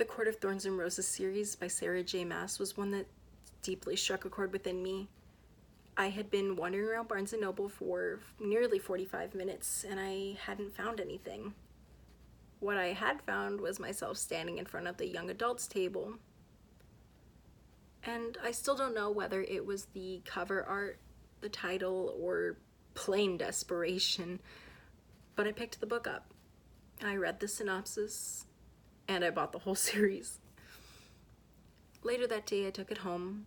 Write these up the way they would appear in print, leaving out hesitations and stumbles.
The Court of Thorns and Roses series by Sarah J. Maas was one that deeply struck a chord within me. I had been wandering around Barnes & Noble for nearly 45 minutes and I hadn't found anything. What I had found was myself standing in front of the young adults table. And I still don't know whether it was the cover art, the title, or plain desperation, but I picked the book up. I read the synopsis, and I bought the whole series. Later that day, I took it home.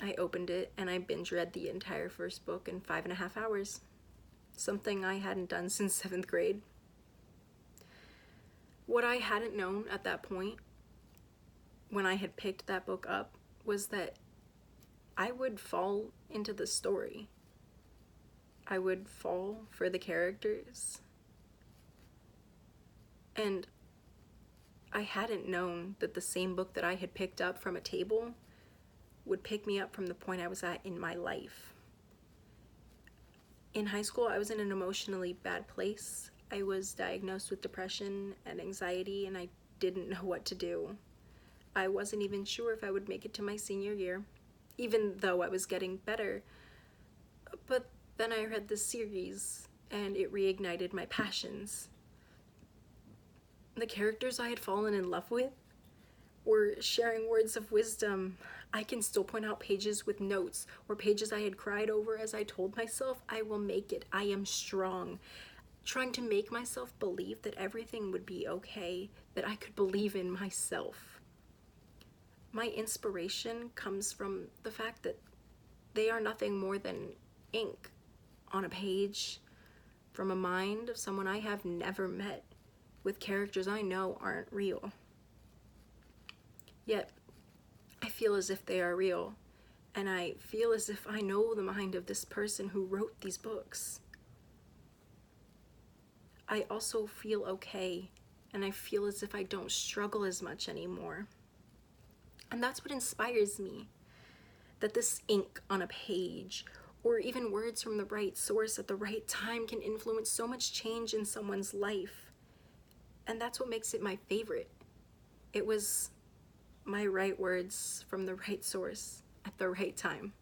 I opened it, and I binge read the entire first book in 5.5 hours. Something I hadn't done since 7th grade. What I hadn't known at that point, when I had picked that book up, was that I would fall into the story. I would fall for the characters. And I hadn't known that the same book that I had picked up from a table would pick me up from the point I was at in my life. In high school, I was in an emotionally bad place. I was diagnosed with depression and anxiety, and I didn't know what to do. I wasn't even sure if I would make it to my senior year, even though I was getting better. But then I read this series, and it reignited my passions. The characters I had fallen in love with were sharing words of wisdom. I can still point out pages with notes or pages I had cried over as I told myself, I will make it, I am strong. Trying to make myself believe that everything would be okay, that I could believe in myself. My inspiration comes from the fact that they are nothing more than ink on a page from a mind of someone I have never met, with characters I know aren't real. Yet, I feel as if they are real, and I feel as if I know the mind of this person who wrote these books. I also feel okay, and I feel as if I don't struggle as much anymore. And that's what inspires me, that this ink on a page, or even words from the right source at the right time, can influence so much change in someone's life. And that's what makes it my favorite. It was my right words from the right source at the right time.